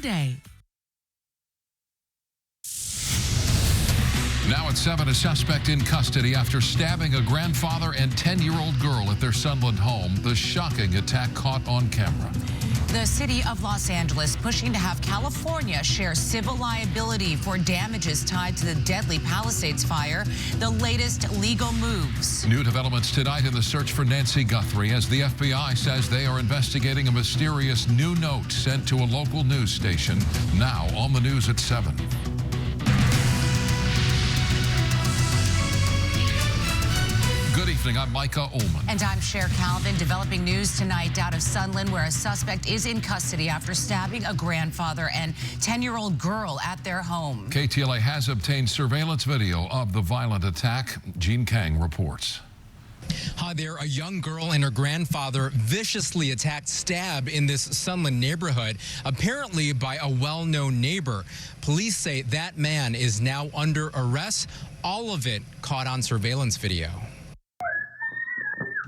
today. Now at 7, a suspect in custody after stabbing a grandfather and 10-year-old girl at their Sunland home. The shocking attack caught on camera. The city of Los Angeles pushing to have California share civil liability for damages tied to the deadly Palisades fire. The latest legal moves. New developments tonight in the search for Nancy Guthrie as the FBI says they are investigating a mysterious new note sent to a local news station. Now on the news at 7. Good evening, I'm Micah Ullman. And I'm Cher Calvin. Developing news tonight out of Sunland, where a suspect is in custody after stabbing a grandfather and 10-year-old girl at their home. KTLA has obtained surveillance video of the violent attack. Gene Kang reports. Hi there. A young girl and her grandfather viciously attacked, stabbed in this Sunland neighborhood, apparently by a well-known neighbor. Police say that man is now under arrest. All of it caught on surveillance video.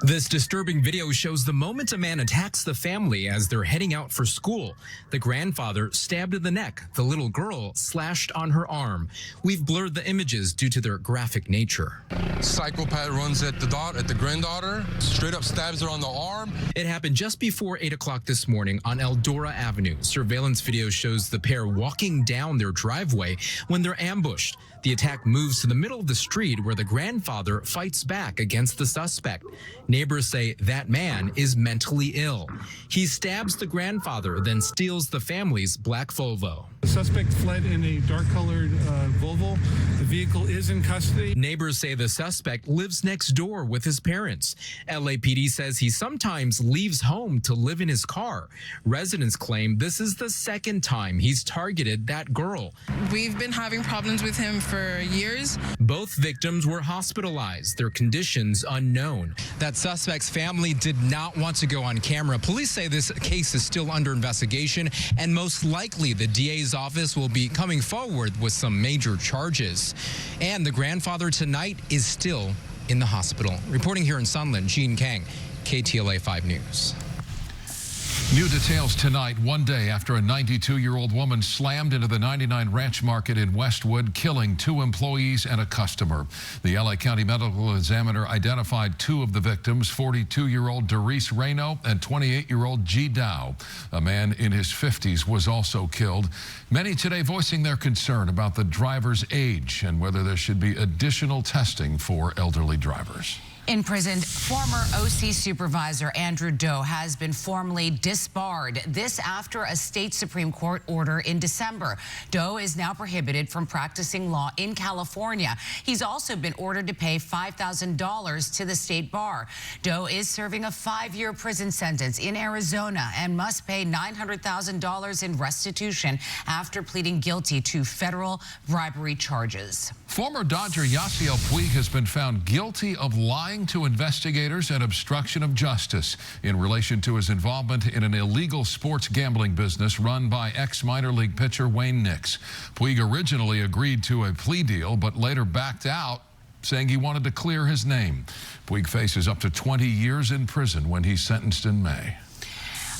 This disturbing video shows the moment a man attacks the family as they're heading out for school. The grandfather stabbed in the neck, the little girl slashed on her arm. We've blurred the images due to their graphic nature. Psychopath runs at the granddaughter, straight up stabs her on the arm. It happened just before 8 o'clock this morning on Eldora Avenue. Surveillance video shows the pair walking down their driveway when they're ambushed. The attack moves to the middle of the street where the grandfather fights back against the suspect. Neighbors say that man is mentally ill. He stabs the grandfather, then steals the family's black Volvo. The suspect fled in a dark-colored Volvo. The vehicle is in custody. Neighbors say the suspect lives next door with his parents. LAPD says he sometimes leaves home to live in his car. Residents claim this is the second time he's targeted that girl. We've been having problems with him for years. Both victims were hospitalized, their conditions unknown. That suspect's family did not want to go on camera. Police say this case is still under investigation, and most likely the DA's office will be coming forward with some major charges. And the grandfather tonight is still in the hospital. Reporting here in Sunland, Gene Kang, KTLA 5 News. New details tonight, one day after a 92-year-old woman slammed into the 99 Ranch Market in Westwood, killing 2 employees and a customer. The LA County Medical Examiner identified 2 of the victims, 42-year-old Doris Reno and 28-year-old G. Dow. A man in his 50s was also killed. Many today voicing their concern about the driver's age and whether there should be additional testing for elderly drivers. Imprisoned former OC supervisor Andrew Doe has been formally disbarred. This after a state Supreme Court order in December. Doe is now prohibited from practicing law in California. He's also been ordered to pay $5,000 to the state bar. Doe is serving a 5-year prison sentence in Arizona and must pay $900,000 in restitution after pleading guilty to federal bribery charges. Former Dodger Yasiel Puig has been found guilty of lying to investigators and obstruction of justice in relation to his involvement in an illegal sports gambling business run by ex-minor league pitcher Wayne Nix. Puig originally agreed to a plea deal, but later backed out, saying he wanted to clear his name. Puig faces up to 20 years in prison when he's sentenced in May.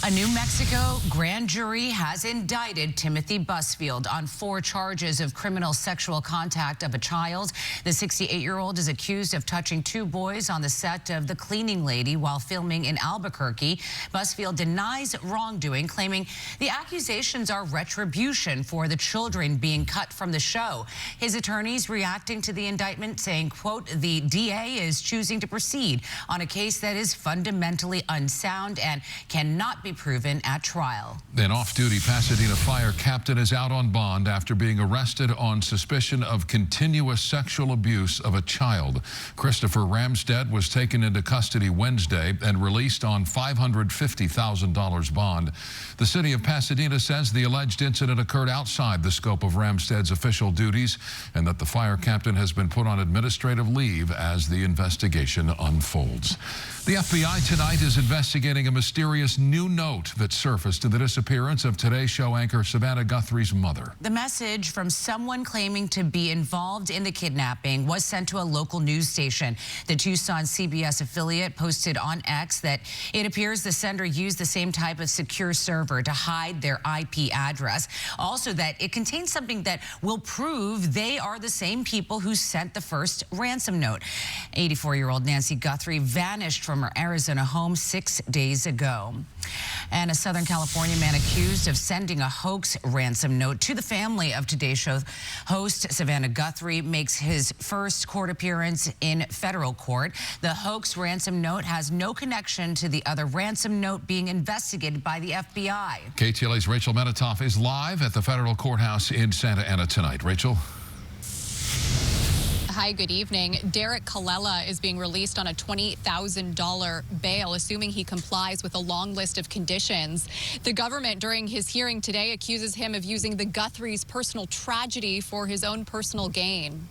A New Mexico grand jury has indicted Timothy Busfield on 4 charges of criminal sexual contact of a child. The 68-year-old is accused of touching 2 boys on the set of The Cleaning Lady while filming in Albuquerque. Busfield denies wrongdoing, claiming the accusations are retribution for the children being cut from the show. His attorneys reacting to the indictment saying, quote, the DA is choosing to proceed on a case that is fundamentally unsound and cannot be proven at trial. An off-duty Pasadena fire captain is out on bond after being arrested on suspicion of continuous sexual abuse of a child. Christopher Ramstead was taken into custody Wednesday and released on $550,000 bond. The city of Pasadena says the alleged incident occurred outside the scope of Ramstead's official duties and that the fire captain has been put on administrative leave as the investigation unfolds. The FBI tonight is investigating a mysterious new note that surfaced in the disappearance of Today's Show anchor Savannah Guthrie's mother. The message from someone claiming to be involved in the kidnapping was sent to a local news station. The Tucson CBS affiliate posted on X that it appears the sender used the same type of secure server to hide their IP address. Also that it contains something that will prove they are the same people who sent the first ransom note. 84-year-old Nancy Guthrie vanished from her Arizona home 6 days ago. And a Southern California man accused of sending a hoax ransom note to the family of Today's Show host Savannah Guthrie makes his first court appearance in federal court. The hoax ransom note has no connection to the other ransom note being investigated by the FBI. KTLA's Rachel Menitoff is live at the federal courthouse in Santa Ana tonight. Rachel? Hi, good evening. Derek Colella is being released on a $20,000 bail, assuming he complies with a long list of conditions. The government, during his hearing today, accuses him of using the Guthrie's personal tragedy for his own personal gain.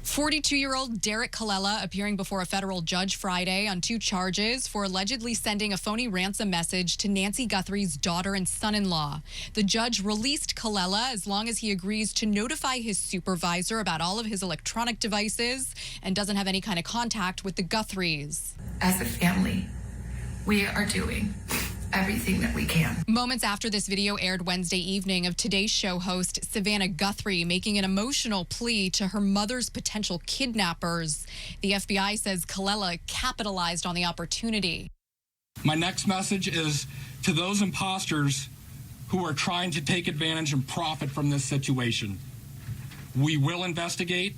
42-year-old Derek Colella appearing before a federal judge Friday on 2 charges for allegedly sending a phony ransom message to Nancy Guthrie's daughter and son-in-law. The judge released Colella as long as he agrees to notify his supervisor about all of his electronic devices and doesn't have any kind of contact with the Guthries. As a family, we are doing everything that we can. Moments after this video aired Wednesday evening of Today's Show host Savannah Guthrie making an emotional plea to her mother's potential kidnappers. The FBI says Colella capitalized on the opportunity. My next message is to those imposters who are trying to take advantage and profit from this situation. We will investigate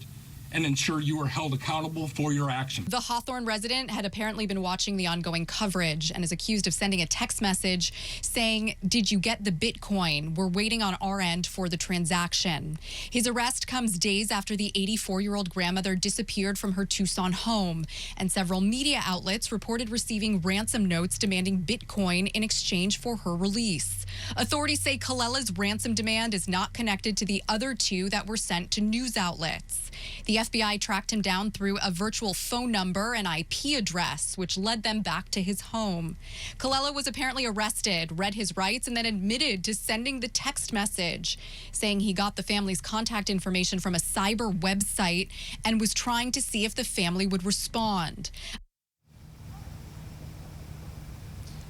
and ensure you are held accountable for your actions. The Hawthorne resident had apparently been watching the ongoing coverage and is accused of sending a text message saying, "Did you get the Bitcoin? We're waiting on our end for the transaction." His arrest comes days after the 84-year-old grandmother disappeared from her Tucson home, and several media outlets reported receiving ransom notes demanding Bitcoin in exchange for her release. Authorities say Colella's ransom demand is not connected to the other 2 that were sent to news outlets. The FBI tracked him down through a virtual phone number and IP address, which led them back to his home. Colella was apparently arrested, read his rights, and then admitted to sending the text message, saying he got the family's contact information from a cyber website and was trying to see if the family would respond.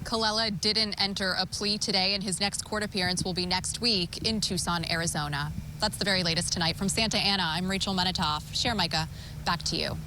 Colella didn't enter a plea today, and his next court appearance will be next week in Tucson, Arizona. That's the very latest tonight. From Santa Ana, I'm Rachel Menitoff. Cher, Micah, back to you.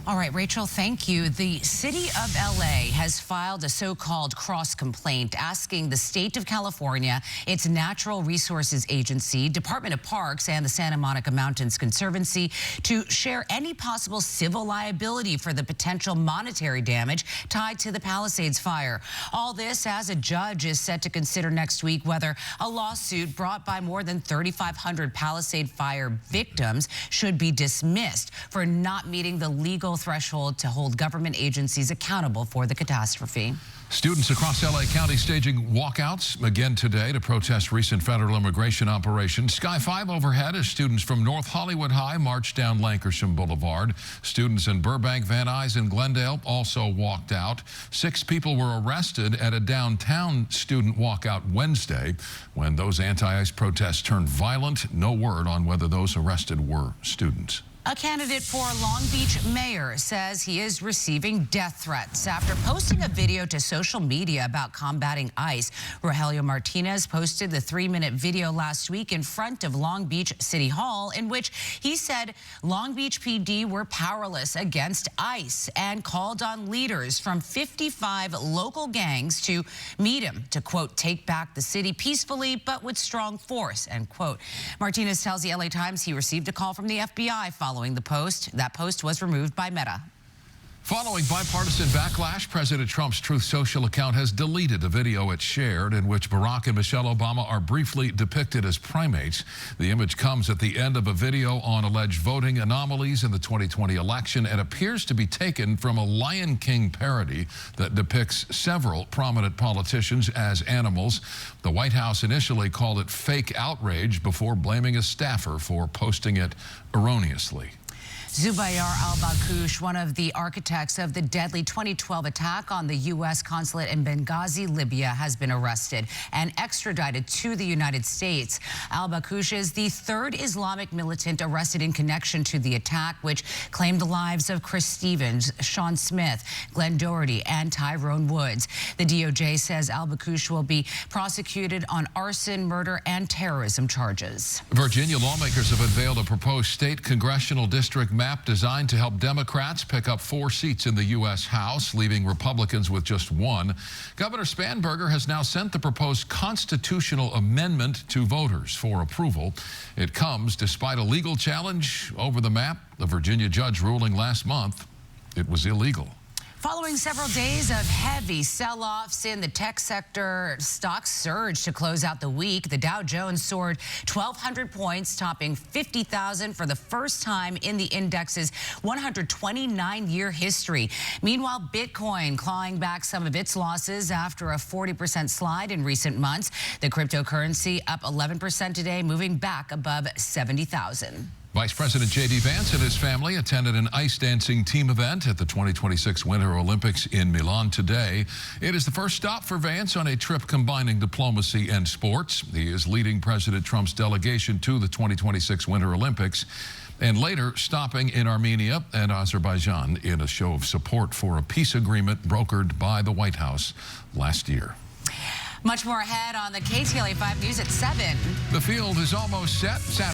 All right, Rachel, thank you. The city of LA has filed a so-called cross complaint asking the state of California, its Natural Resources Agency, Department of Parks, and the Santa Monica Mountains Conservancy to share any possible civil liability for the potential monetary damage tied to the Palisades fire. All this as a judge is set to consider next week whether a lawsuit brought by more than 3,500 Palisade fire victims should be dismissed for not meeting the legal threshold to hold government agencies accountable for the catastrophe. Students across LA County staging walkouts again today to protest recent federal immigration operations. Sky 5 overhead as students from North Hollywood High marched down Lankershim Boulevard. Students in Burbank, Van Nuys, and Glendale also walked out. 6 people were arrested at a downtown student walkout Wednesday when those anti-ICE protests turned violent. No word on whether those arrested were students. A candidate for Long Beach mayor says he is receiving death threats after posting a video to social media about combating ICE. Rogelio Martinez posted the 3-minute video last week in front of Long Beach City Hall in which he said Long Beach PD were powerless against ICE and called on leaders from 55 local gangs to meet him to, quote, take back the city peacefully but with strong force, end quote. Martinez tells the LA Times he received a call from the FBI following the post. That post was removed by Meta. Following bipartisan backlash, President Trump's Truth Social account has deleted a video it shared in which Barack and Michelle Obama are briefly depicted as primates. The image comes at the end of a video on alleged voting anomalies in the 2020 election and appears to be taken from a Lion King parody that depicts several prominent politicians as animals. The White House initially called it fake outrage before blaming a staffer for posting it erroneously. Zubair al-Baghoush, one of the architects of the deadly 2012 attack on the U.S. consulate in Benghazi, Libya, has been arrested and extradited to the United States. Al-Baghoush is the third Islamic militant arrested in connection to the attack, which claimed the lives of Chris Stevens, Sean Smith, Glenn Doherty, and Tyrone Woods. The DOJ says al-Baghoush will be prosecuted on arson, murder, and terrorism charges. Virginia lawmakers have unveiled a proposed state congressional district map designed to help Democrats pick up 4 seats in the U.S. House, leaving Republicans with just 1. Governor Spanberger has now sent the proposed constitutional amendment to voters for approval. It comes despite a legal challenge over the map. The Virginia judge ruling last month it was illegal. Following several days of heavy sell-offs in the tech sector, stocks surged to close out the week. The Dow Jones soared 1,200 points, topping 50,000 for the first time in the index's 129-year history. Meanwhile, Bitcoin clawing back some of its losses after a 40% slide in recent months. The cryptocurrency up 11% today, moving back above 70,000. Vice President J.D. Vance and his family attended an ice dancing team event at the 2026 Winter Olympics in Milan today. It is the first stop for Vance on a trip combining diplomacy and sports. He is leading President Trump's delegation to the 2026 Winter Olympics and later stopping in Armenia and Azerbaijan in a show of support for a peace agreement brokered by the White House last year. Much more ahead on the KTLA 5 News at 7. The field is almost set.